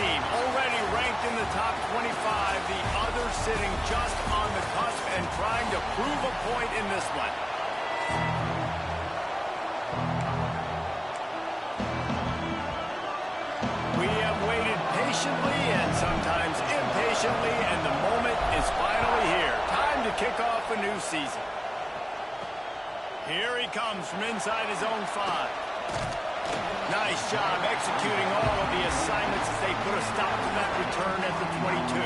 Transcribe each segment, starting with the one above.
team already ranked in the top 25, the other sitting just on the cusp and trying to prove a point in this one. We have waited patiently and sometimes impatiently, and the moment is finally here. Time to kick off a new season. Here he comes from inside his own 5. Nice job executing all of the assignments as they put a stop to that return at the 22.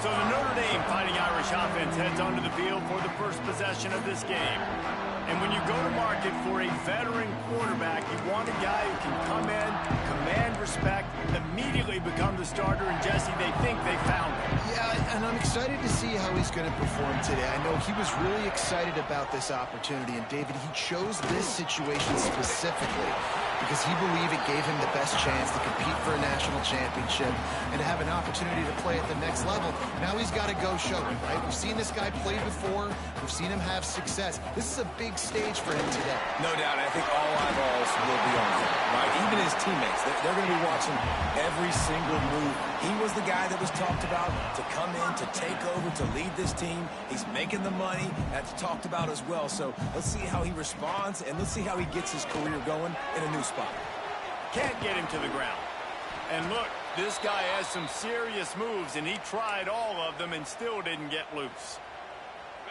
So the Notre Dame Fighting Irish offense heads onto the field for the first possession of this game. And when you go to market for a veteran quarterback, you want a guy who can come in, command respect, immediately become the starter, and Jesse, they think they found him. Yeah, and I'm excited to see how he's going to perform today. I know he was really excited about this opportunity, and David, he chose this situation specifically because he believed it gave him the best chance to compete for a national championship and to have an opportunity to play at the next level. Now he's got to go show it, right? We've seen this guy play before. We've seen him have success. This is a big stage for him today. No doubt. I think all eyeballs will be on him, right? Even his teammates, they're going to be watching every single move. He was the guy that was talked about to come in, to take over, to lead this team. He's making the money. That's talked about as well. So let's see how he responds, and let's see how he gets his career going in a new spot. Can't get him to the ground. And look, this guy has some serious moves, and he tried all of them and still didn't get loose.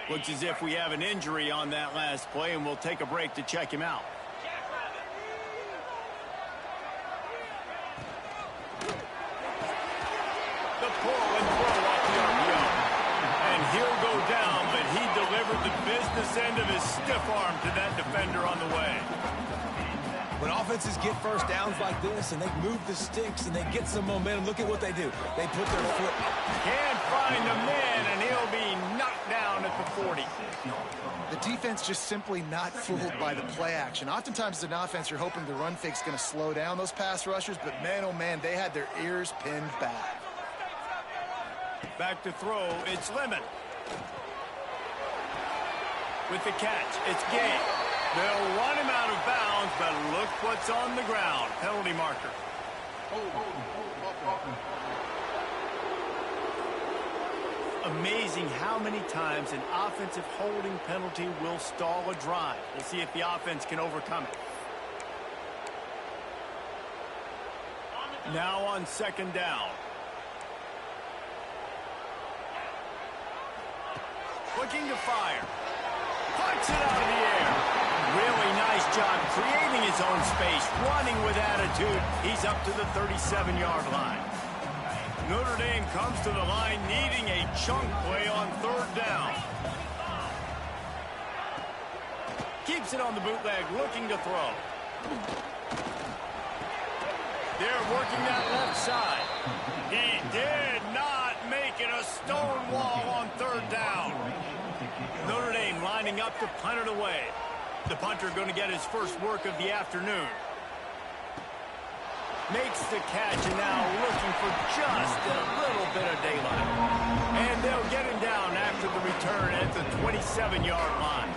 Looks as if we have an injury on that last play, and we'll take a break to check him out. The pull and throw off the RPO. And he'll go down, but he delivered the business end of his stiff arm to that defender on the way. When offenses get first downs like this and they move the sticks and they get some momentum, look at what they do. They put their foot up. Can't find a man, and he'll be knocked down at the 40. The defense just simply not fooled by the play action. Oftentimes as an offense, you're hoping the run fake's going to slow down those pass rushers, but man, oh man, they had their ears pinned back. Back to throw, it's Lemon. With the catch, it's Gay. They'll run him out of bounds, but look what's on the ground. Penalty marker. Amazing how many times an offensive holding penalty will stall a drive. We'll see if the offense can overcome it. Now on second down. Looking to fire. Punch it out of the air. Really nice job creating his own space, running with attitude. He's up to the 37-yard line. Notre Dame comes to the line needing a chunk play on third down. Keeps it on the bootleg, looking to throw. They're working that left side. He did not make it a stone wall on third down. Notre Dame lining up to punt it away. The punter going to get his first work of the afternoon. Makes the catch, and now looking for just a little bit of daylight. And they'll get him down after the return at the 27-yard line.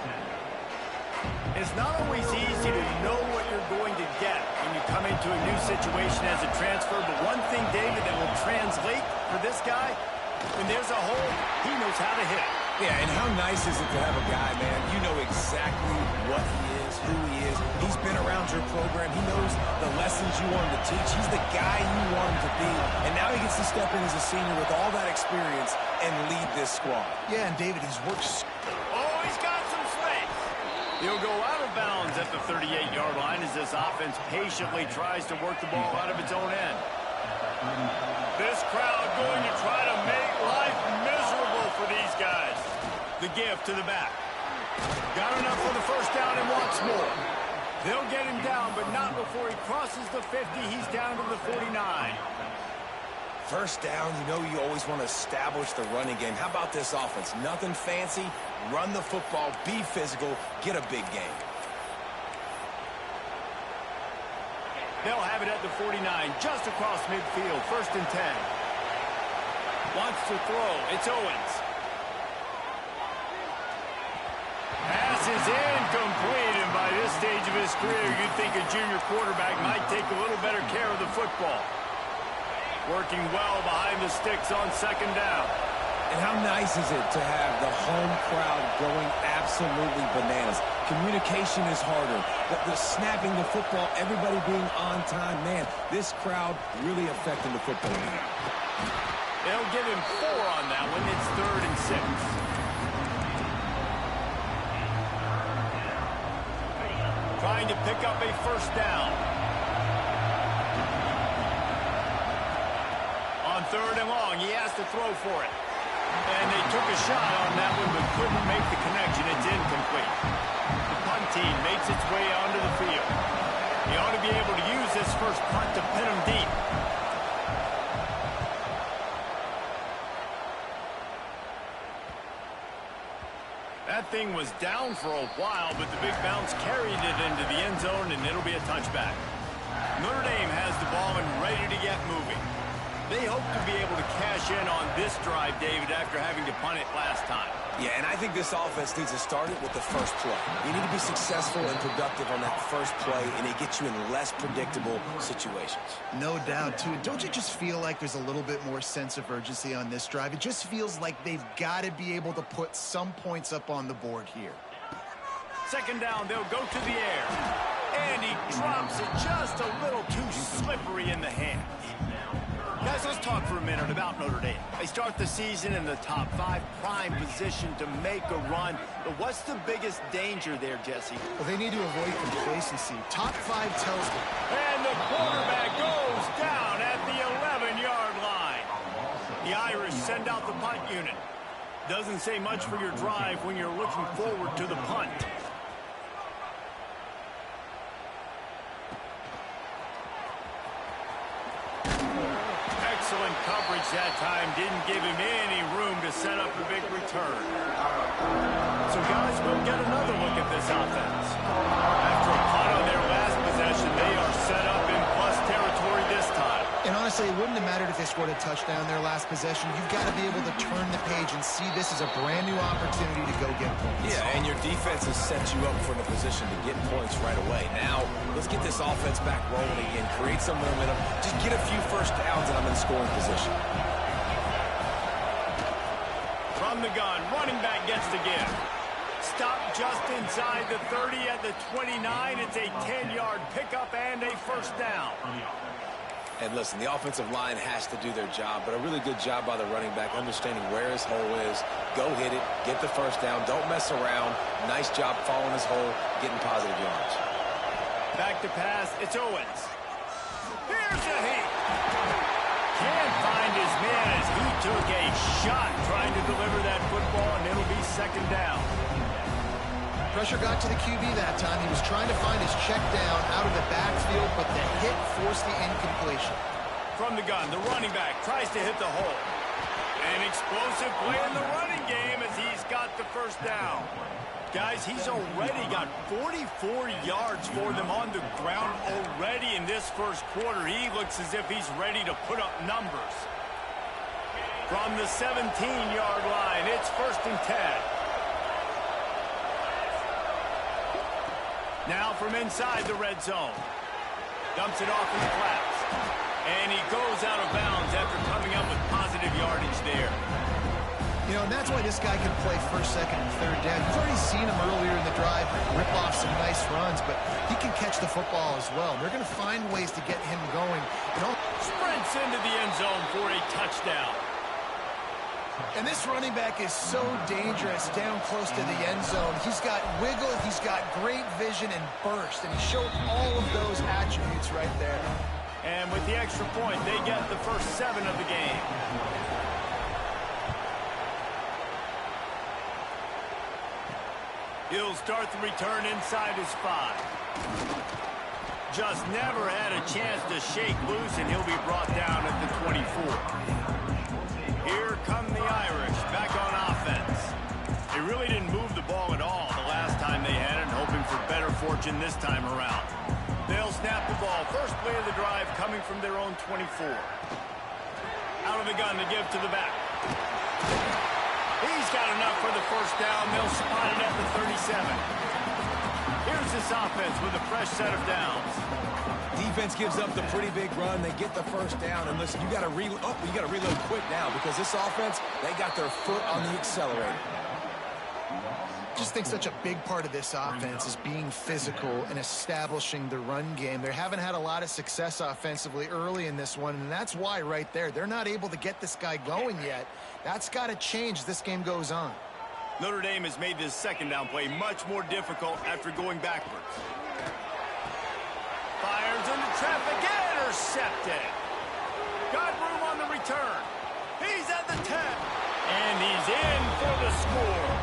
It's not always easy to know what you're going to get when you come into a new situation as a transfer, but one thing, David, that will translate for this guy, when there's a hole, he knows how to hit it. Yeah, and how nice is it to have a guy, man, you know exactly what he is, who he is. He's been around your program. He knows the lessons you want him to teach. He's the guy you want him to be. And now he gets to step in as a senior with all that experience and lead this squad. Yeah, and David, he's worked. Oh, he's got some space. He'll go out of bounds at the 38-yard line as this offense patiently tries to work the ball out of its own end. This crowd going to try to make life miserable for these guys. The give to the back. Got enough for the first down and wants more. They'll get him down, but not before he crosses the 50. He's down to the 49. First down, you know you always want to establish the running game. How about this offense? Nothing fancy. Run the football, be physical, get a big game. They'll have it at the 49, just across midfield, 1st and 10. Wants to throw. It's Owens. Pass is incomplete, and by this stage of his career, you'd think a junior quarterback might take a little better care of the football. Working well behind the sticks on second down. And how nice is it to have the home crowd going absolutely bananas? Communication is harder. The snapping the football, everybody being on time. Man, this crowd really affecting the football game. They'll give him 4 on that one. It's 3rd and 6. Trying to pick up a first down. On 3rd and long, he has to throw for it. And they took a shot on that one, but couldn't make the connection. It's incomplete. The punt team makes its way onto the field. He ought to be able to use this first punt to pin him deep. That thing was down for a while, but the big bounce carried it into the end zone, and it'll be a touchback. Notre Dame has the ball and ready to get moving. They hope to be able to cash in on this drive, David, after having to punt it last time. Yeah, and I think this offense needs to start it with the first play. You need to be successful and productive on that first play, and it gets you in less predictable situations. No doubt, too. Don't you just feel like there's a little bit more sense of urgency on this drive? It just feels like they've got to be able to put some points up on the board here. Second down, they'll go to the air. And he drops it just a little too slippery in the hands. Guys, let's talk for a minute about Notre Dame. They start the season in the top 5, prime position to make a run. But what's the biggest danger there, Jesse? Well, they need to avoid complacency. Top 5 tells them. And the quarterback goes down at the 11-yard line. The Irish send out the punt unit. Doesn't say much for your drive when you're looking forward to the punt. Excellent coverage that time. Didn't give him any room to set up a big return. So, guys, we'll get another look at this offense. After a punt on their last possession, they are set up in plus territory this time. And honestly, it wouldn't have mattered if they scored a touchdown their last possession. You've got to be able to turn the page and see this as a brand new opportunity to go get points. Yeah, and your defense has set you up for the position to get points right away. Now, let's get this offense back rolling again, create some momentum, just get a few first downs, and I'm in scoring position. From the gun, running back gets the give. Stop just inside the 30 at the 29. It's a 10-yard pickup and a first down. And listen, the offensive line has to do their job, but a really good job by the running back, understanding where his hole is. Go hit it, get the first down, don't mess around. Nice job following his hole, getting positive yards. Back to pass, it's Owens. Here's a hit. Can't find his man as he took a shot trying to deliver that football, and it'll be second down. Pressure got to the QB that time. He was trying to find his check down out of the backfield, but the hit forced the incompletion. From the gun, the running back tries to hit the hole. An explosive play in the running game as he's got the first down. Guys, he's already got 44 yards for them on the ground already in this first quarter. He looks as if he's ready to put up numbers. From the 17-yard line, it's 1st and 10. Now from inside the red zone. Dumps it off in the flats. And he goes out of bounds after coming up with positive yardage there. You know, and that's why this guy can play first, second, and third down. You've already seen him earlier in the drive rip off some nice runs, but he can catch the football as well. They're going to find ways to get him going. Sprints into the end zone for a touchdown. And this running back is so dangerous down close to the end zone. He's got wiggle, he's got great vision and burst, and he showed all of those attributes right there. And with the extra point, they get the first 7 of the game. He'll start the return inside his 5. Just never had a chance to shake loose, and he'll be brought down at the 24. Here come the Irish back on offense. They really didn't move the ball at all the last time they had it, hoping for better fortune this time around. They'll snap the ball. First play of the drive coming from their own 24. Out of the gun to give to the back. He's got enough for the first down. They'll spot it at the 37. Here's this offense with a fresh set of downs. Defense gives up the pretty big run. They get the first down. And listen, you got to reload quick now because this offense, they got their foot on the accelerator. Just think such a big part of this offense is being physical and establishing the run game. They haven't had a lot of success offensively early in this one, and that's why right there, they're not able to get this guy going yet. That's got to change as this game goes on. Notre Dame has made this second down play much more difficult after going backwards. Fires into traffic, intercepted. Got room on the return. He's at the 10. And he's in for the score.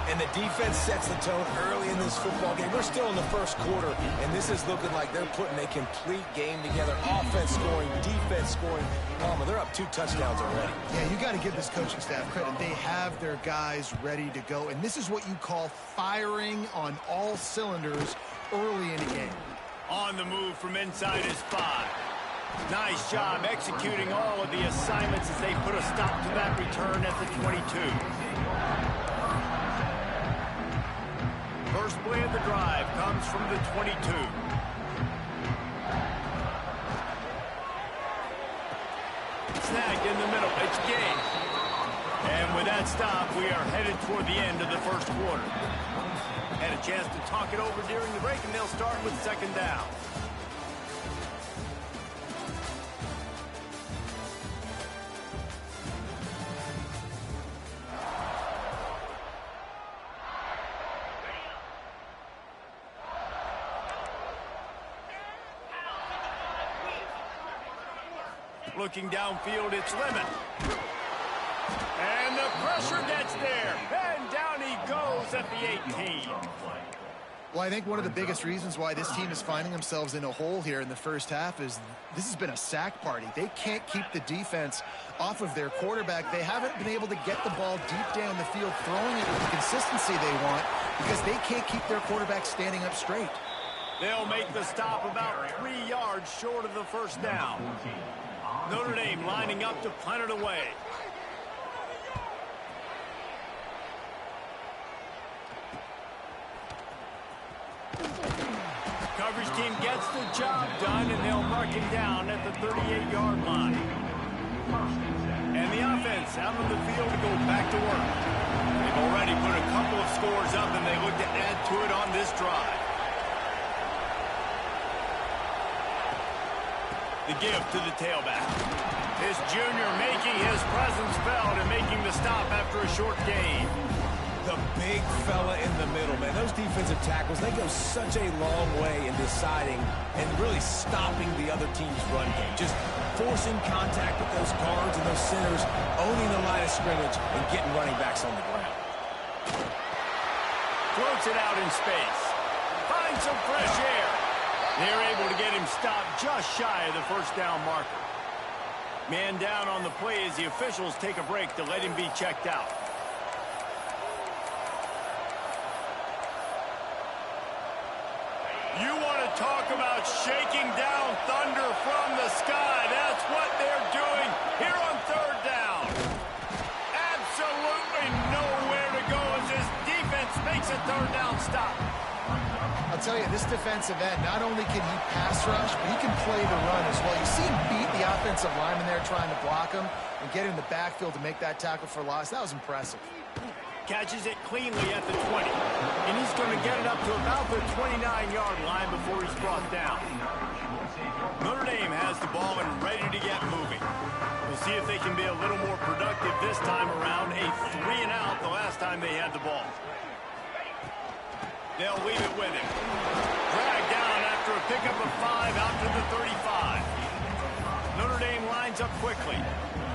And the defense sets the tone early in this football game. We're still in the first quarter, and this is looking like they're putting a complete game together. Offense scoring, defense scoring. Palmer, they're up 2 touchdowns already. Yeah, you got to give this coaching staff credit. They have their guys ready to go, and this is what you call firing on all cylinders early in a game. On the move from inside his 5. Nice job executing all of the assignments as they put a stop to that return at the 22. First play of the drive comes from the 22. Snagged in the middle. It's game. And with that stop, we are headed toward the end of the first quarter. Had a chance to talk it over during the break, and they'll start with second down. Looking downfield, it's Lemon. And the pressure gets there. And down he goes at the 18. Well, I think one of the biggest reasons why this team is finding themselves in a hole here in the first half is this has been a sack party. They can't keep the defense off of their quarterback. They haven't been able to get the ball deep down the field, throwing it with the consistency they want because they can't keep their quarterback standing up straight. They'll make the stop about 3 yards short of the first down. Notre Dame lining up to punt it away. Coverage team gets the job done, and they'll mark him down at the 38-yard line. And the offense out on the field to go back to work. They've already put a couple of scores up, and they look to add to it on this drive. The give to the tailback. This junior making his presence felt and making the stop after a short gain. The big fella in the middle, man. Those defensive tackles, they go such a long way in deciding and really stopping the other team's run game. Just forcing contact with those guards and those centers, owning the line of scrimmage, and getting running backs on the ground. Floats it out in space. Finds some fresh air. They're able to get him stopped just shy of the first down marker. Man down on the play as the officials take a break to let him be checked out. You want to talk about shaking down thunder from the sky. That's what they're doing here on third down. Absolutely nowhere to go as this defense makes a third down stop. I'll tell you, this defensive end, not only can he pass rush, but he can play the run as well. You see him beat the offensive lineman there trying to block him and get in the backfield to make that tackle for loss. That was impressive. Catches it cleanly at the 20. And he's going to get it up to about the 29-yard line before he's brought down. Notre Dame has the ball and ready to get moving. We'll see if they can be a little more productive this time around. A 3-and-out the last time they had the ball. They'll leave it with him. Dragged down after a pickup of 5 out to the 35. Notre Dame lines up quickly.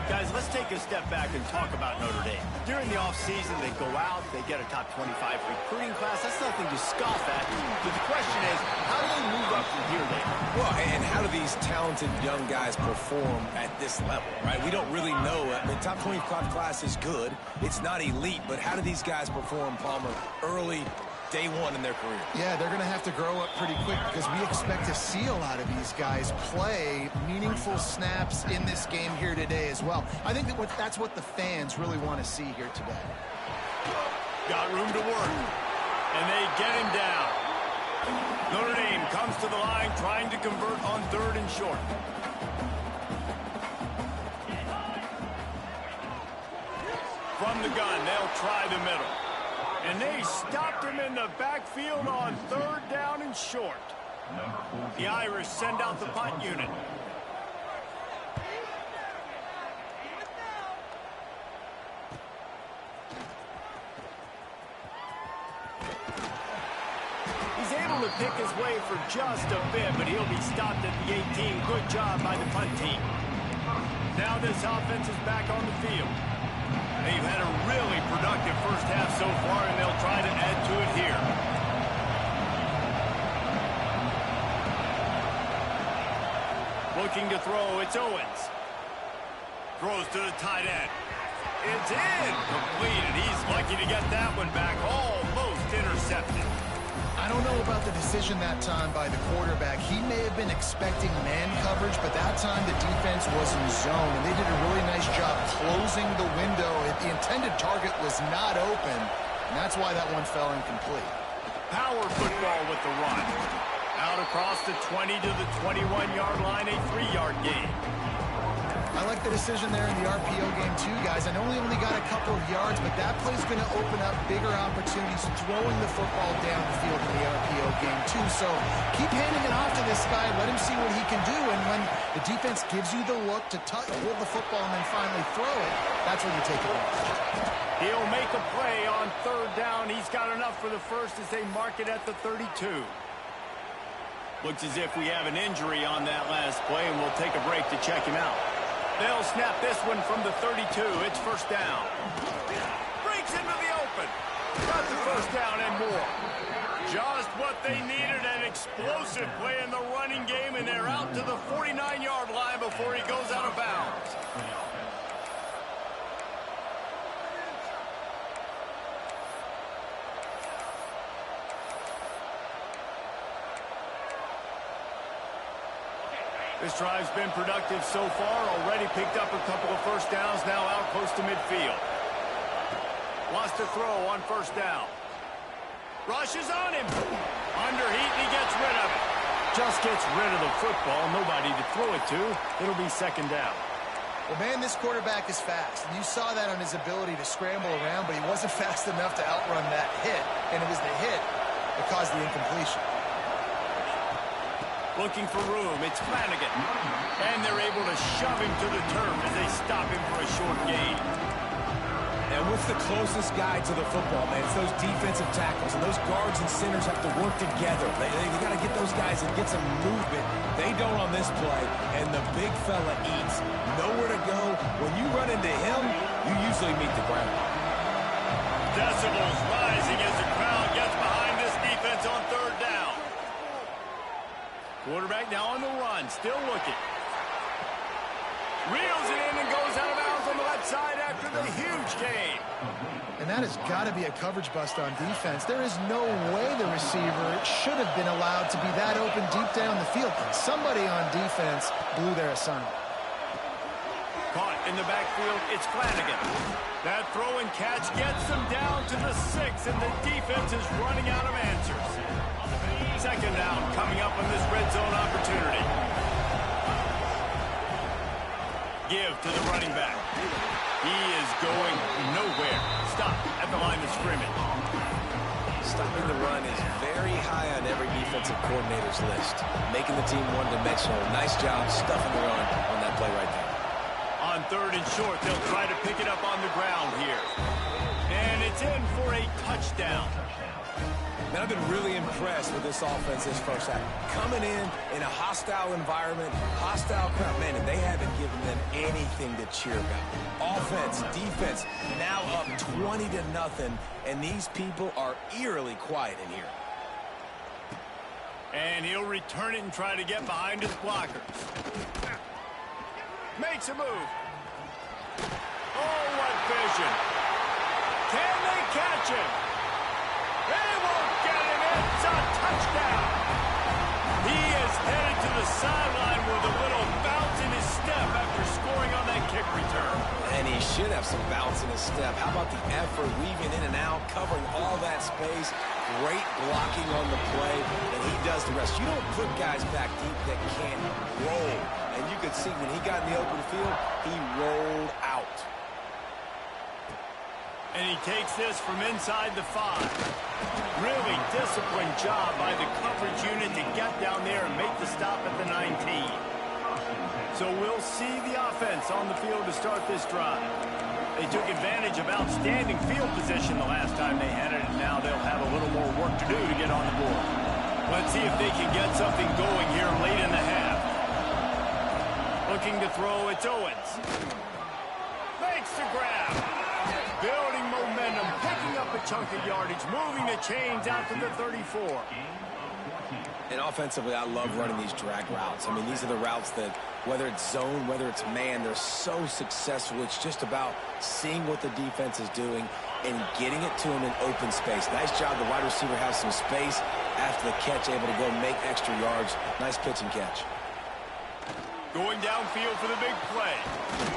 Guys, let's take a step back and talk about Notre Dame. During the offseason, they go out, they get a top 25 recruiting class. That's nothing to scoff at. But the question is, how do they move up from here, Dave? Well, and how do these talented young guys perform at this level, right? We don't really know. The top 25 class is good. It's not elite, but how do these guys perform, Palmer, early day one in their career? Yeah, they're going to have to grow up pretty quick because we expect to see a lot of these guys play meaningful snaps in this game here today as well. I think that's what the fans really want to see here today. Got room to work. And they get him down. Notre Dame comes to the line trying to convert on 3rd and short. From the gun, they'll try the middle. And they stopped him in the backfield on 3rd down and short. The Irish send out the punt unit. He's able to pick his way for just a bit, but he'll be stopped at the 18. Good job by the punt team. Now this offense is back on the field. They've had a really productive first half so far, and they'll try to add to it here. Looking to throw, it's Owens. Throws to the tight end. It's in. Completed. He's lucky to get that one back. Almost intercepted. I don't know about the decision that time by the quarterback. He may have been expecting man coverage, but that time the defense was in zone, and they did a really nice job closing the window. The intended target was not open, and that's why that one fell incomplete. Power football with the run. Out across the 20 to the 21-yard line, a 3-yard gain. I like the decision there in the RPO game too, guys. I know he only got a couple of yards, but that play's going to open up bigger opportunities throwing the football down the field in the RPO game too. So keep handing it off to this guy. Let him see what he can do. And when the defense gives you the look to hold the football and then finally throw it, that's when you take advantage. He'll make a play on 3rd down. He's got enough for the first as they mark it at the 32. Looks as if we have an injury on that last play, and we'll take a break to check him out. They'll snap this one from the 32. It's 1st down. Breaks into the open. Got the 1st down and more. Just what they needed, an explosive play in the running game, and they're out to the 49-yard line before he goes out of bounds. This drive's been productive so far. Already picked up a couple of 1st downs, now out close to midfield. Wants to throw on 1st down. Rushes on him. Under heat, and he gets rid of it. Just gets rid of the football. Nobody to throw it to. It'll be 2nd down. Well, man, this quarterback is fast. And you saw that on his ability to scramble around, but he wasn't fast enough to outrun that hit. And it was the hit that caused the incompletion. Looking for room, it's Flanagan. And they're able to shove him to the turf as they stop him for a short gain. And what's the closest guy to the football, man? It's those defensive tackles, and those guards and centers have to work together. They got to get those guys and get some movement. They don't on this play, and the big fella eats. Nowhere to go. When you run into him, you usually meet the ground. Decibels rising as the crowd gets behind this defense on 3rd down. Quarterback now on the run, still looking. Reels it in and goes out of bounds on the left side after the huge gain. And that has got to be a coverage bust on defense. There is no way the receiver should have been allowed to be that open deep down the field. Somebody on defense blew their assignment. Caught in the backfield, it's Flanagan. That throw and catch gets them down to the 6, and the defense is running out of answers. 2nd down coming up on this red zone opportunity. Give to the running back. He is going nowhere. Stop at the line of scrimmage. Stopping the run is very high on every defensive coordinator's list. Making the team one-dimensional. Nice job stuffing the run on that play right there. On 3rd and short, they'll try to pick it up on the ground here. And it's in for a touchdown. Man, I've been really impressed with this offense this first half. Coming in a hostile environment, hostile crowd, man, and they haven't given them anything to cheer about. Offense, defense, now up 20-0, and these people are eerily quiet in here. And he'll return it and try to get behind his blockers. Makes a move. Oh, what vision. Can they catch him? They won't get him. It's a touchdown. He is headed to the sideline with a little bounce in his step after scoring on that kick return. And he should have some bounce in his step. How about the effort, weaving in and out, covering all that space? great blocking on the play, and he does the rest. You don't put guys back deep that can't roll. And you could see when he got in the open field, he rolled out. And he takes this from inside the 5. Really disciplined job by the coverage unit to get down there and make the stop at the 19. So we'll see the offense on the field to start this drive. They took advantage of outstanding field position the last time they had it, and now they'll have a little more work to do to get on the board. Let's see if they can get something going here late in the half. Looking to throw, it's Owens. Makes the grab. Building momentum, picking up a chunk of yardage, moving the chains out to the 34. And offensively, I love running these drag routes. I mean, these are the routes that, whether it's zone, whether it's man, they're so successful. It's just about seeing what the defense is doing and getting it to them in open space. Nice job. The wide receiver has some space after the catch, able to go make extra yards. Nice pitch and catch. Going downfield for the big play.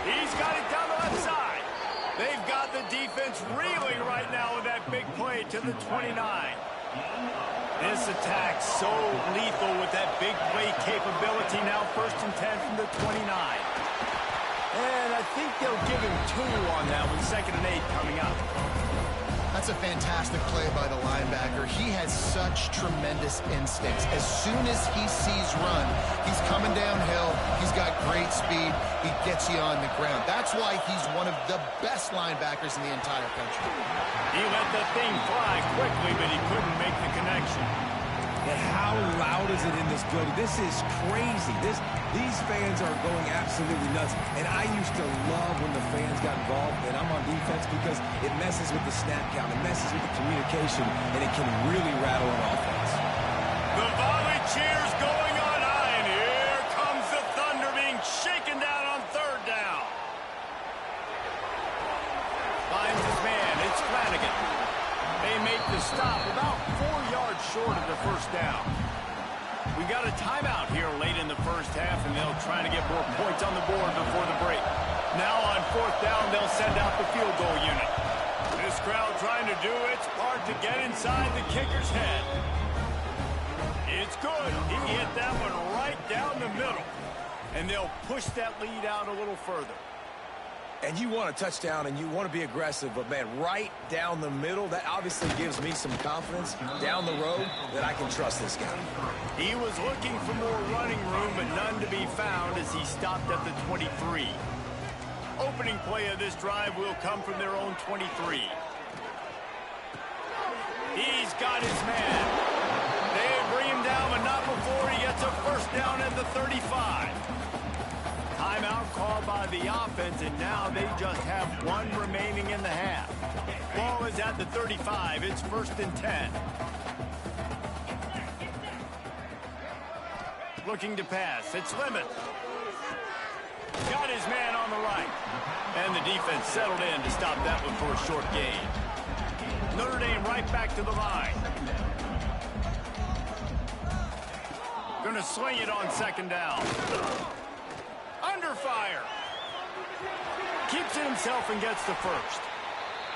He's got it down the left side. They've got the defense reeling right now with that big play to the 29. This attack so lethal with that big play capability. Now 1st and 10 from the 29. And I think they'll give him 2 on that with 2nd and 8 coming up. That's a fantastic play by the linebacker. He has such tremendous instincts. As soon as he sees run, he's coming downhill. He's got great speed. He gets you on the ground. That's why he's one of the best linebackers in the entire country. He let the thing fly quickly, but he couldn't make the connection. And how loud is it in this building? This is crazy. These fans are going absolutely nuts. And I used to love when the fans got involved, and I'm on defense because it messes with the snap count. It messes with the communication, and it can really rattle an offense. The volley cheers going on high, and here comes the Thunder being shaken down on 3rd down. Finds his man. It's Flanagan. They make the stop about 4 yards short of the 1st down. We got a timeout here late in the 1st half, and they'll try to get more points on the board before the break. Now on 4th down, they'll send out the field goal unit. This crowd trying to do its part to get inside the kicker's head. It's good. He hit that one right down the middle. And they'll push that lead out a little further. And you want a touchdown, and you want to be aggressive, but, man, right down the middle, that obviously gives me some confidence down the road that I can trust this guy. He was looking for more running room, but none to be found as he stopped at the 23. Opening play of this drive will come from their own 23. He's got his man. They bring him down, but not before he gets a 1st down at the 35. Timeout called by the offense, and now they just have 1 remaining in the half. Ball is at the 35. It's 1st and 10. Looking to pass. It's Lemon. Got his man on the right. And the defense settled in to stop that one for a short gain. Notre Dame right back to the line. Going to swing it on 2nd down. Under fire. Keeps it himself and gets the 1st.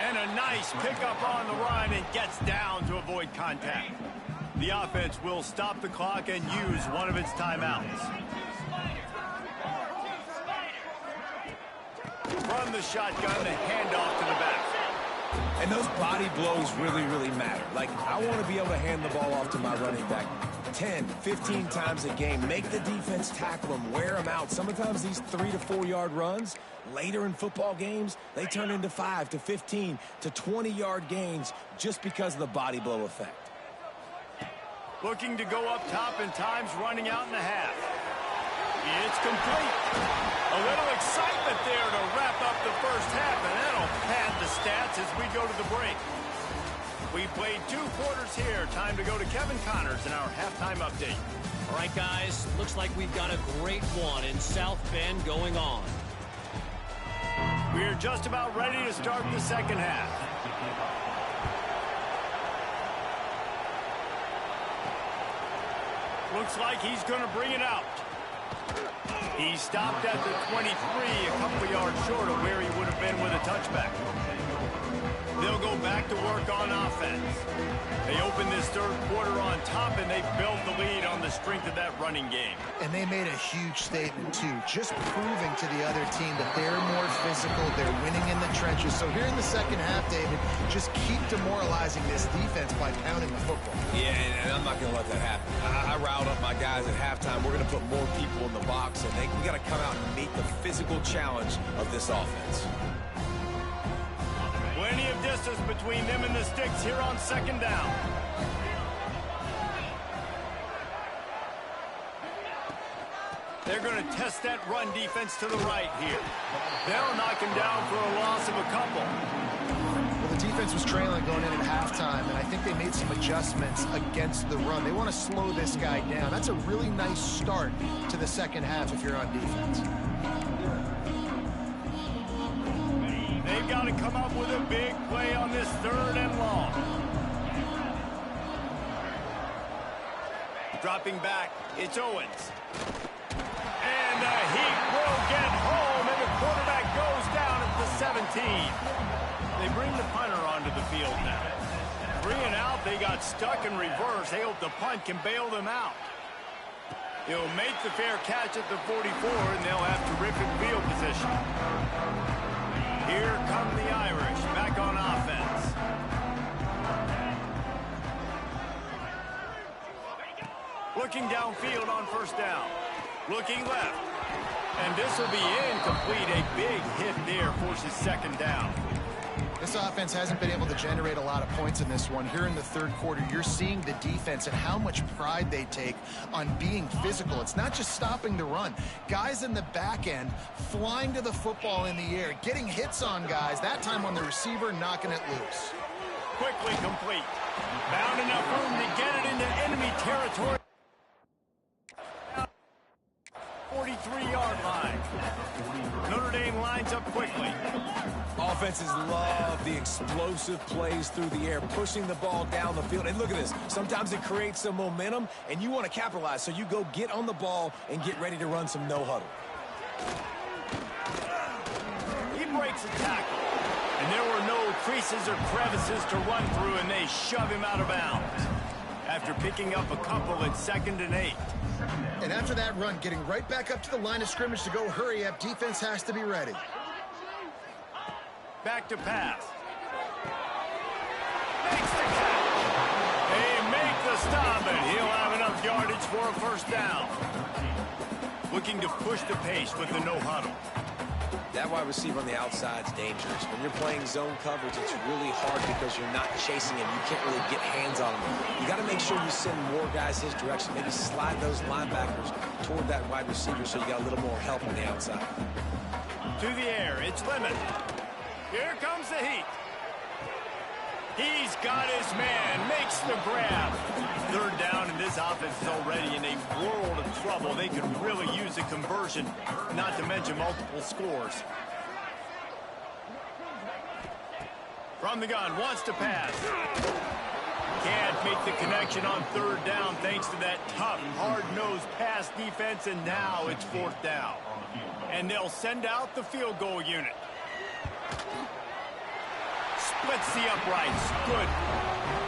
And a nice pickup on the run and gets down to avoid contact. The offense will stop the clock and use one of its timeouts. From the shotgun, the handoff to the back. And those body blows really, really matter. Like, I want to be able to hand the ball off to my running back 10, 15 times a game. Make the defense tackle them, wear them out. Sometimes these 3 to 4 yard runs, later in football games, they turn into 5 to 15 to 20 yard gains just because of the body blow effect. Looking to go up top and time's running out in the half. It's complete. A little excitement there to wrap up the 1st half, and that'll pad the stats as we go to the break. We played 2 quarters here. Time to go to Kevin Connors in our halftime update. All right, guys, looks like we've got a great one in South Bend going on. We're just about ready to start the 2nd half. Looks like he's going to bring it out. He stopped at the 23, a couple yards short of where he would have been with a touchback. They'll go back to work on offense. They open this third quarter on top, and they built the lead on the strength of that running game. And they made a huge statement, too, just proving to the other team that they're more physical, they're winning in the trenches. So here in the second half, David, just keep demoralizing this defense by pounding the football. Yeah, and I'm not going to let that happen. I riled up my guys at halftime. We're going to put more people in the box, and we got to come out and meet the physical challenge of this offense. Plenty of distance between them and the sticks here on second down. They're going to test that run defense to the right here. They'll knock him down for a loss of a couple. Well, the defense was trailing going in at halftime, and I think they made some adjustments against the run. They want to slow this guy down. That's a really nice start to the second half if you're on defense. They've got to come up with a big play on this third and long. Dropping back, it's Owens. And the Heat will get home, and the quarterback goes down at the 17. They bring the punter onto the field now. 3 and out, they got stuck in reverse. They hope the punt can bail them out. He'll make the fair catch at the 44, and they'll have terrific field position. Here come the Irish, back on offense. Looking downfield on first down. Looking left. And this will be incomplete. A big hit there forces second down. This offense hasn't been able to generate a lot of points in this one. Here in the third quarter, you're seeing the defense and how much pride they take on being physical. It's not just stopping the run. Guys in the back end flying to the football in the air, getting hits on guys, that time on the receiver, knocking it loose. Quickly complete. Found enough room to get it into enemy territory. 43-yard line. Notre Dame lines up quickly. Offenses love the explosive plays through the air, pushing the ball down the field. And look at this. Sometimes it creates some momentum, and you want to capitalize. So you go get on the ball and get ready to run some no-huddle. He breaks a tackle. And there were no creases or crevices to run through, and they shove him out of bounds. After picking up a couple at 2nd and 8. And after that run, getting right back up to the line of scrimmage to go hurry up, defense has to be ready. Back to pass. Makes the catch. They make the stop, and he'll have enough yardage for a first down. Looking to push the pace with the no-huddle. That wide receiver on the outside is dangerous. When you're playing zone coverage, it's really hard because you're not chasing him. You can't really get hands on him. You got to make sure you send more guys his direction. Maybe slide those linebackers toward that wide receiver so you got a little more help on the outside. To the air, it's Lemon. Here comes the Heat. He's got his man, makes the grab. Third down, and this offense is already in a world of trouble. They could really use a conversion, not to mention multiple scores. From the gun, wants to pass. Can't make the connection on third down thanks to that tough, hard-nosed pass defense, and now it's 4th down. And they'll send out the field goal unit. Splits the uprights. Good.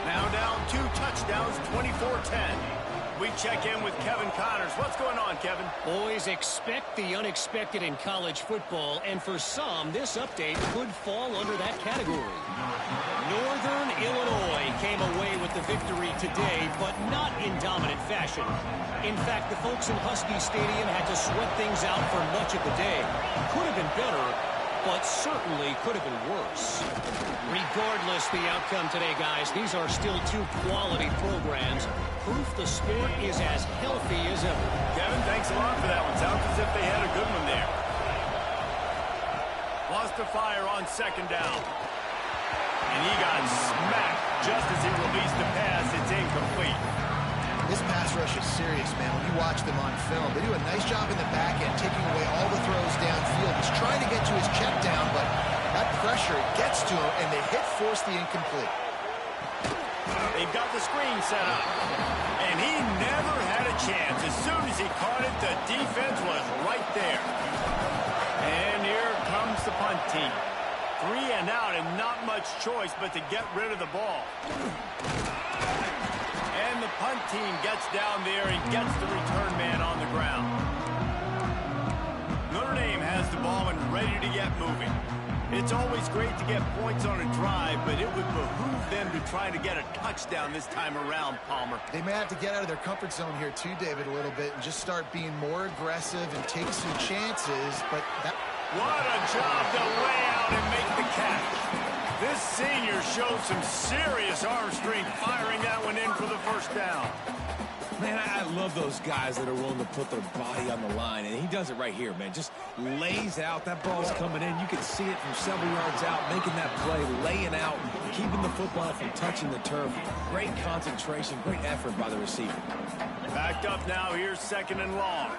Now down 2 touchdowns, 24-10. We check in with Kevin Connors. What's going on, Kevin? Boys, expect the unexpected in college football, and for some, this update could fall under that category. Northern Illinois came away with the victory today, but not in dominant fashion. In fact, the folks in Husky Stadium had to sweat things out for much of the day. Could have been better, but certainly could have been worse. Regardless the outcome today, guys, these are still 2 quality programs. Proof the sport is as healthy as ever. Kevin, thanks a lot for that one. Sounds as if they had a good one there. Lost to fire on 2nd down. And he got smacked just as he released the pass. It's incomplete. This pass rush is serious, man. When you watch them on film, they do a nice job in the back end, taking away all the throws downfield. He's trying to get to his check down, but that pressure gets to him, and they force the incomplete. They've got the screen set up, and he never had a chance. As soon as he caught it, the defense was right there. And here comes the punt team. 3 and out and not much choice but to get rid of the ball. And the punt team gets down there and gets the return man on the ground. Notre Dame has the ball and ready to get moving. It's always great to get points on a drive, but it would behoove them to try to get a touchdown this time around, Palmer. They may have to get out of their comfort zone here too, David, a little bit and just start being more aggressive and take some chances, but that... What a job to lay out and make the catch. This senior shows some serious arm strength firing that one in for the first down. Man, I love those guys that are willing to put their body on the line, and he does it right here, man. Just lays out. That ball's coming in. You can see it from several yards out, making that play, laying out, keeping the football from touching the turf. Great concentration, great effort by the receiver. Backed up now. Here's 2nd and long.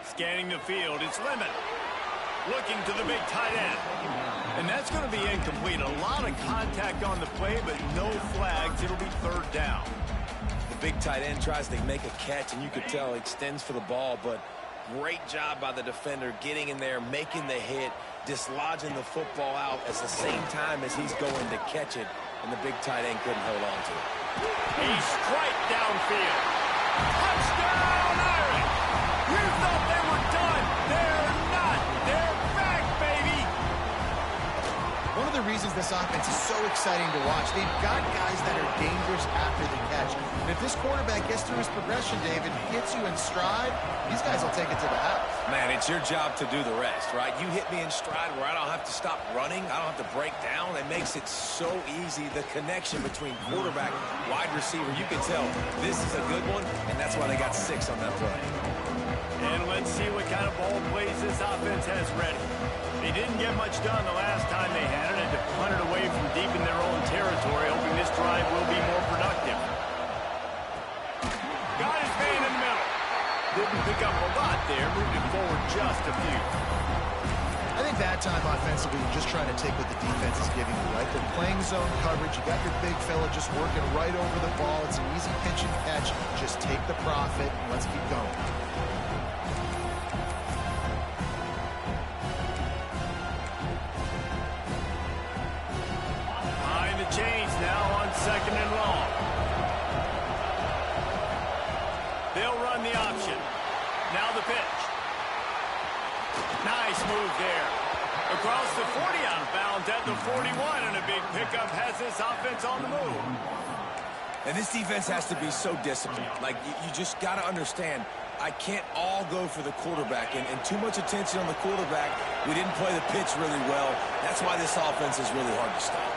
Scanning the field. It's Lemon. Looking to the big tight end. And that's going to be incomplete. A lot of contact on the play, but no flags. It'll be 3rd down. The big tight end tries to make a catch, and you could tell he extends for the ball, but great job by the defender getting in there, making the hit, dislodging the football out at the same time as he's going to catch it, and the big tight end couldn't hold on to it. A strike downfield. Touchdown, Irish! You thought they were done. They're not. They're back, baby. One of the reasons this offense is so exciting to watch, they've got guys that are dangerous after the catch. And if this quarterback gets through his progression, David, hits you in stride, these guys will take it to the house. Man, it's your job to do the rest, right? You hit me in stride where I don't have to stop running. I don't have to break down. It makes it so easy. The connection between quarterback, wide receiver, you can tell this is a good one, and that's why they got 6 on that play. And let's see what kind of ball plays this offense has ready. They didn't get much done the last time they had it, and to punt it away from deep in their own territory, hoping this drive will be more productive. Got his man in the middle. Didn't pick up a lot there, moved it forward just a few. I think that time offensively, you're just trying to take what the defense is giving you, right? They're playing zone coverage. You got your big fella just working right over the ball. It's an easy pitch and catch. Just take the profit, and let's keep going. Chains now on 2nd and long. They'll run the option. Now the pitch. Nice move there. Across the 40, out of bounds at the 41, and a big pickup has this offense on the move. And this defense has to be so disciplined. Like, you just got to understand, I can't all go for the quarterback, and too much attention on the quarterback. We didn't play the pitch really well. That's why this offense is really hard to stop.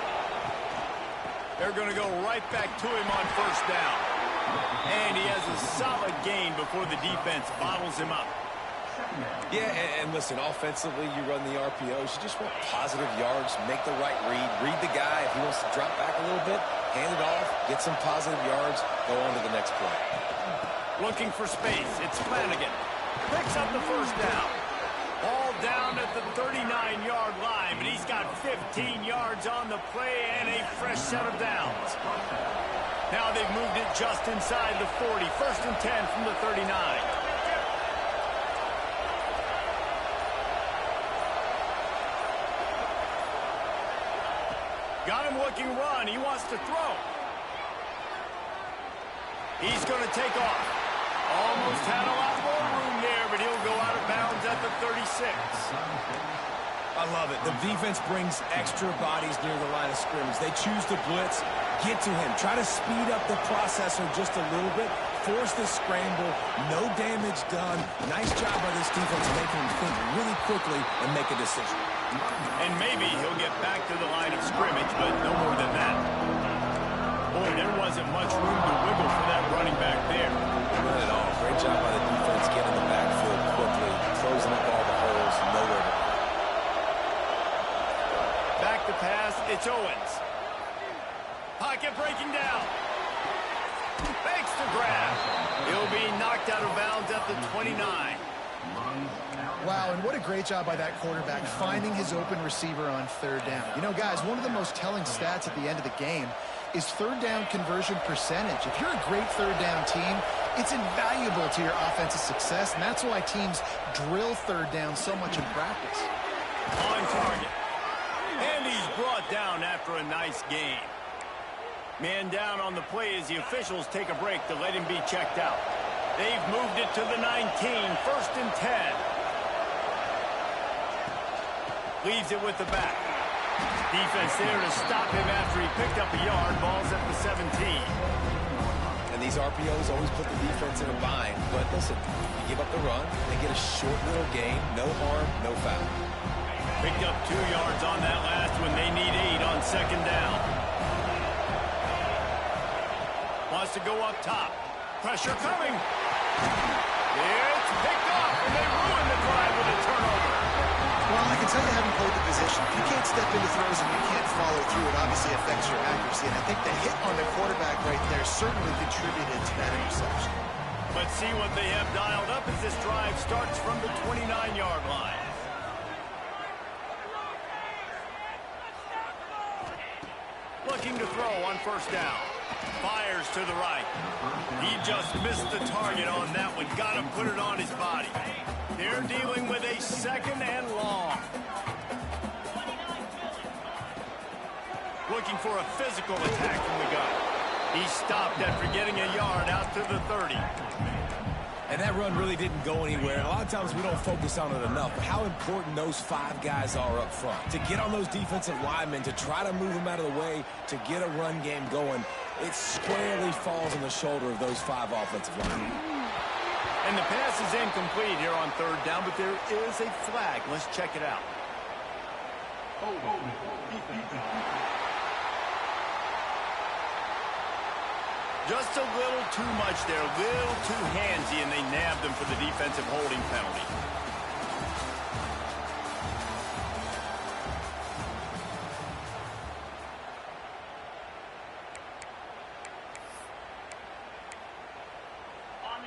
They're going to go right back to him on 1st down. And he has a solid gain before the defense bottles him up. Yeah, and listen, offensively, you run the RPOs. You just want positive yards, make the right read the guy. If he wants to drop back a little bit, hand it off, get some positive yards, go on to the next play. Looking for space. It's Flanagan. Picks up the 1st down. Ball down at the 39-yard line, but he's got 15 yards on the play and a fresh set of downs. Now they've moved it just inside the 40. 1st and 10 from the 39. Got him looking run. He wants to throw. He's going to take off. Almost had a lot more room there, but he'll go out of bounds at the 36. I love it. The defense brings extra bodies near the line of scrimmage. They choose to blitz, get to him, try to speed up the processor just a little bit, force the scramble, no damage done. Nice job by this defense making him think really quickly and make a decision. And maybe he'll get back to the line of scrimmage, but no more than that. Boy, there wasn't much room to wiggle for that running back there. Not at all. Great job by the defense getting the backfield quickly, closing up all the holes, nowhere to go. Back to pass, it's Owens. Pocket breaking down. Makes the grab. He'll be knocked out of bounds at the 29. Wow, and what a great job by that quarterback finding his open receiver on third down. You know, guys, one of the most telling stats at the end of the game is third down conversion percentage. If you're a great third down team, it's invaluable to your offensive success, and that's why teams drill third down so much in practice. On target. And he's brought down after a nice gain. Man down on the play as the officials take a break to let him be checked out. They've moved it to the 19, 1st and 10. Leaves it with the back. Defense there to stop him after he picked up a yard. Ball's at the 17. And these RPOs always put the defense in a bind. But listen, you give up the run, they get a short little gain, no harm, no foul. Picked up 2 yards on that last one. They need 8 on 2nd down. Wants to go up top. Pressure coming. It's picked off, and they ruin the drive with a turnover. Well, I can tell you having played the position, if you can't step into throws and you can't follow through, it obviously affects your accuracy. And I think the hit on the quarterback right there certainly contributed to that interception. Let's see what they have dialed up as this drive starts from the 29-yard line. Looking to throw on 1st down. Fires to the right. He just missed the target on that one. Got to put it on his body. They're dealing with a 2nd and long. Looking for a physical attack from the gun. He stopped after getting a yard out to the 30. And that run really didn't go anywhere. And a lot of times we don't focus on it enough, but how important those 5 guys are up front. To get on those defensive linemen, to try to move them out of the way, to get a run game going, it squarely falls on the shoulder of those 5 offensive linemen. And the pass is incomplete here on 3rd down, but there is a flag. Let's check it out. Just a little too much there, a little too handsy, and they nabbed him for the defensive holding penalty.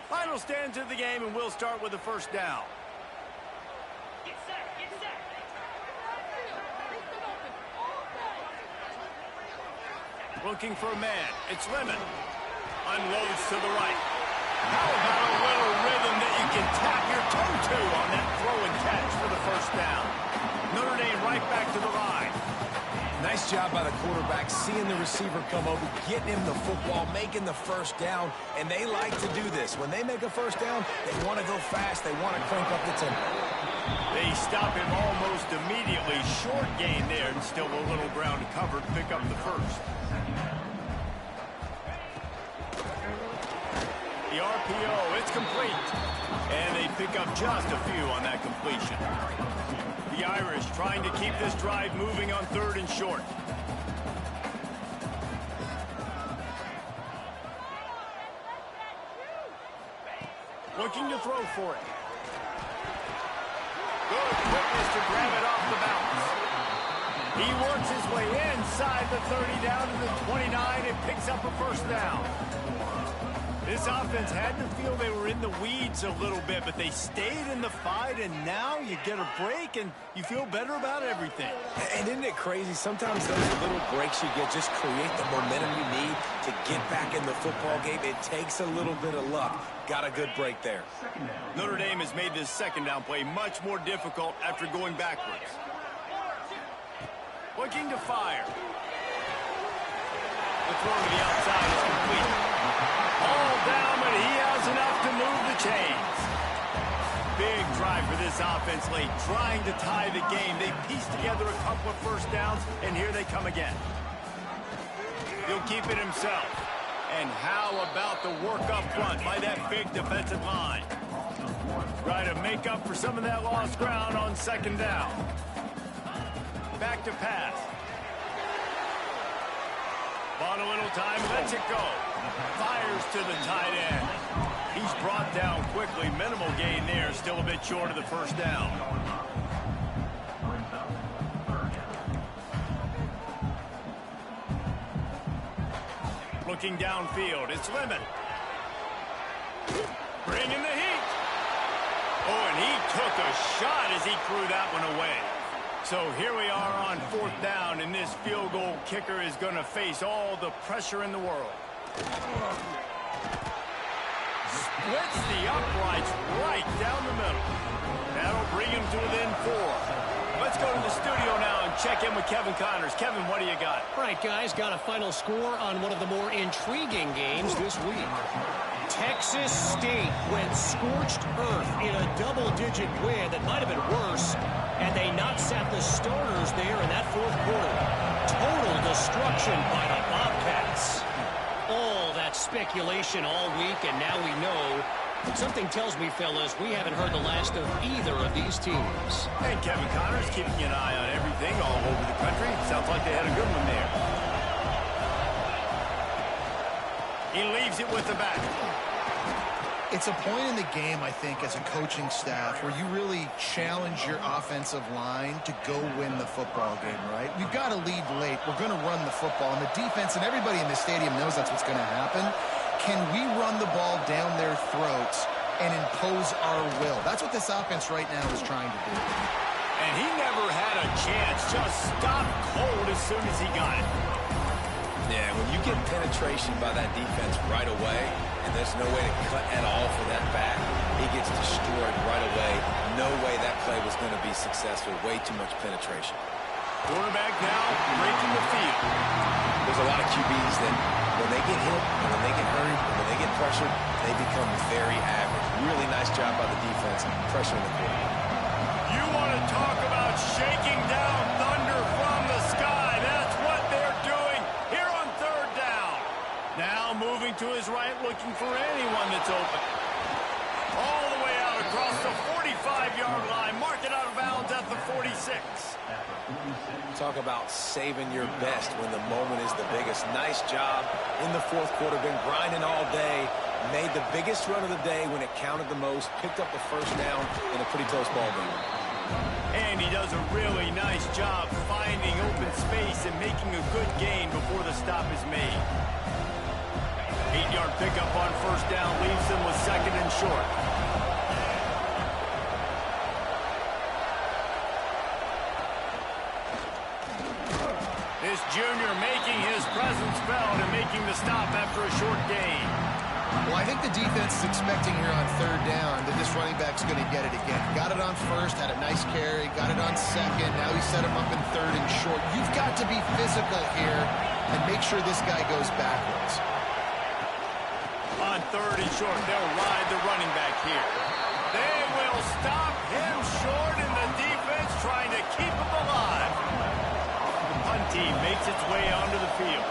Final stands of the game, and we'll start with the 1st down. Looking for a man. It's Lemon. Unloads to the right. How about a little rhythm that you can tap your toe to on that throw and catch for the 1st down? Notre Dame right back to the line. Nice job by the quarterback, seeing the receiver come over, getting him the football, making the 1st down, and they like to do this. When they make a 1st down, they want to go fast, they want to crank up the tempo. They stop him almost immediately. Short gain there, and still a little ground covered. Pick up the 1st. The RPO, it's complete. And they pick up just a few on that completion. The Irish trying to keep this drive moving on 3rd and short. Looking to throw for it. Good quickness to grab it off the bounce. He works his way inside the 30 down to the 29 and picks up a 1st down. This offense had to feel they were in the weeds a little bit, but they stayed in the fight, and now you get a break, and you feel better about everything. And isn't it crazy? Sometimes those little breaks you get just create the momentum you need to get back in the football game. It takes a little bit of luck. Got a good break there. Notre Dame has made this 2nd down play much more difficult after going backwards. Looking to fire. The throw to the outside is complete. All down, but he has enough to move the chains. Big drive for this offense late, trying to tie the game. They pieced together a couple of 1st downs, and here they come again. He'll keep it himself. And how about the work up front by that big defensive line? Try to make up for some of that lost ground on 2nd down. Back to pass. Bought a little time, lets it go. Fires to the tight end. He's brought down quickly. Minimal gain there. Still a bit short of the 1st down. Looking downfield. It's Lemon. Bringing the heat. Oh, and He took a shot as he threw that one away. So here we are on 4th down, and this field goal kicker is going to face all the pressure in the world. Splits the uprights right down the middle. That'll bring him to within 4. Let's go to the studio now and check in with Kevin Connors. Kevin, what do you got? All right, guys, got a final score on one of the more intriguing games this week. Texas State went scorched earth in a double-digit win that might have been worse, and they not sat the starters there in that 4th quarter. Total destruction by the Bobcats. All that speculation all week, and now we know. Something tells me, fellas, we haven't heard the last of either of these teams. And Kevin Connors keeping an eye on everything all over the country. Sounds like they had a good one there. He leaves it with the back. It's a point in the game, I think, as a coaching staff where you really challenge your offensive line to go win the football game, right? We've got to lead late. We're going to run the football. And the defense and everybody in the stadium knows that's what's going to happen. Can we run the ball down their throats and impose our will? That's what this offense right now is trying to do. And he never had a chance. Just stopped cold as soon as he got it. Yeah, when you get penetration by that defense right away, and there's no way to cut at all for that back, he gets destroyed right away. No way that play was going to be successful. Way too much penetration. Quarterback now breaking the field. There's a lot of QBs that when they get hit, and when they get hurried, and when they get pressured, they become very average. Really nice job by the defense, pressuring the quarterback. You want to talk about shaking down thunder from the sky. That's what they're doing here on 3rd down. Now moving to his right, looking for anyone that's open. All the way out across the 45-yard line. Mark it out of bounds at the 46. Talk about saving your best when the moment is the biggest. Nice job in the 4th quarter. Been grinding all day. Made the biggest run of the day when it counted the most. Picked up the 1st down in a pretty close ball game. And he does a really nice job finding open space and making a good gain before the stop is made. 8-yard pickup on 1st down leaves him with 2nd and short. This junior making his presence felt and making the stop after a short gain. Well, I think the defense is expecting here on 3rd down that this running back's going to get it again. Got it on 1st, had a nice carry, got it on 2nd. Now he set him up in 3rd and short. You've got to be physical here and make sure this guy goes backwards. On 3rd and short, they'll ride the running back here. They will stop him short, and the defense trying to keep him alive. The punt team makes its way onto the field.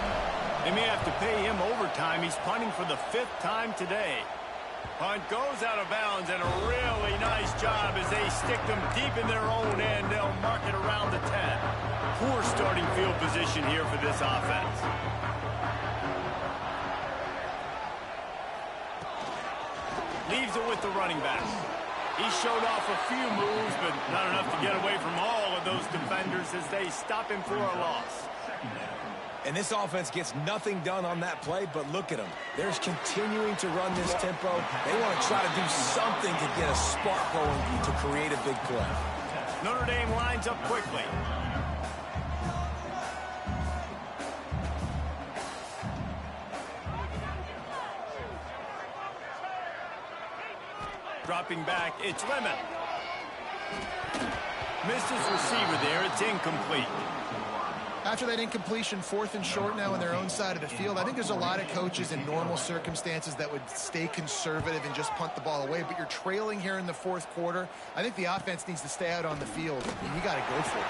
They may have to pay him overtime. He's punting for the 5th time today. Punt goes out of bounds, and a really nice job as they stick them deep in their own end. They'll mark it around the 10. Poor starting field position here for this offense. Leaves it with the running back. He showed off a few moves, but not enough to get away from all of those defenders as they stop him for a loss. And this offense gets nothing done on that play, but look at them. They're continuing to run this tempo. They want to try to do something to get a spark going to create a big play. Notre Dame lines up quickly. Dropping back, it's Lemon. Missed his receiver there, it's incomplete. After that incompletion, 4th and short now on their own side of the field, I think there's a lot of coaches in normal circumstances that would stay conservative and just punt the ball away, but you're trailing here in the 4th quarter. I think the offense needs to stay out on the field, and you got to go for it.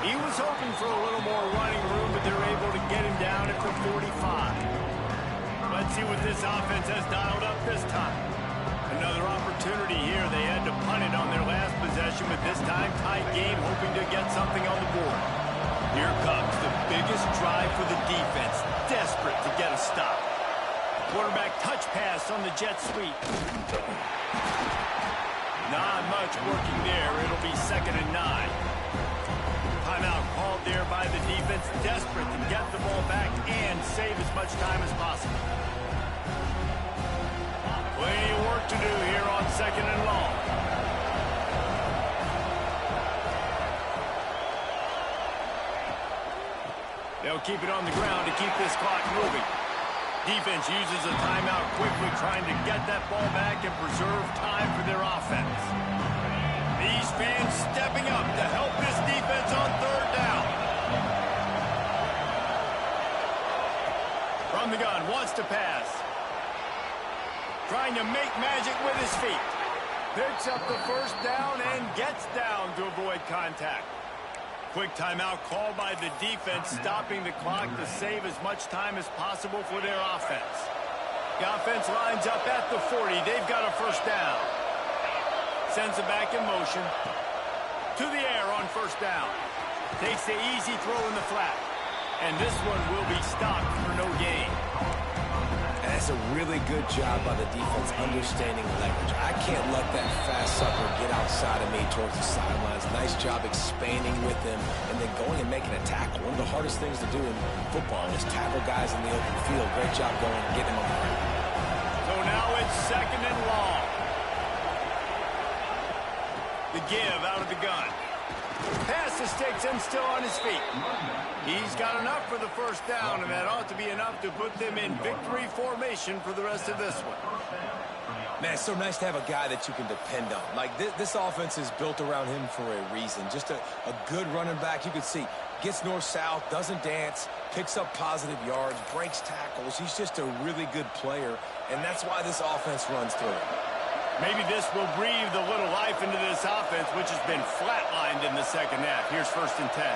He was hoping for a little more running room, but they're able to get him down at the 45. Let's see what this offense has dialed up this time. Another opportunity here. They had to punt it on their last possession, but this time tight game, hoping to get something on the board. Here comes the biggest drive for the defense, desperate to get a stop. Quarterback touch pass on the jet sweep. Not much working there. It'll be 2nd and 9. Timeout called there by the defense, desperate to get the ball back and save as much time as possible. Plenty of work to do here on 2nd and long. They'll keep it on the ground to keep this clock moving. Defense uses a timeout quickly, trying to get that ball back and preserve time for their offense. These fans stepping up to help this defense on third down. From the gun, wants to pass. Trying to make magic with his feet. Picks up the first down and gets down to avoid contact. Quick timeout called by the defense, stopping the clock to save as much time as possible for their offense. The offense lines up at the 40. They've got a first down. Sends it back in motion. To the air on first down. Takes the easy throw in the flat. And this one will be stopped for no gain. And that's a really good job by the defense understanding leverage. I can't let that fast sucker get outside of me towards the sidelines. Nice job expanding with him and then going and making a tackle. One of the hardest things to do in football is tackle guys in the open field. Great job going and getting them on the ground. So now it's second and long. The give out of the gun. Pass the sticks and still on his feet. He's got enough for the first down, and that ought to be enough to put them in victory formation for the rest of this one. Man, it's so nice to have a guy that you can depend on. Like, this offense is built around him for a reason. Just a good running back. You can see, gets north-south, doesn't dance, picks up positive yards, breaks tackles. He's just a really good player, and that's why this offense runs through it. Maybe this will breathe a little life into this offense, which has been flatlined in the second half. Here's 1st and 10.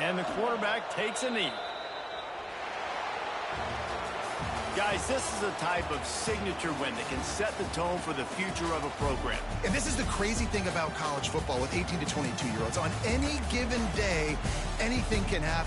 And the quarterback takes a knee. Guys, this is a type of signature win that can set the tone for the future of a program. And this is the crazy thing about college football with 18 to 22-year-olds. On any given day, anything can happen.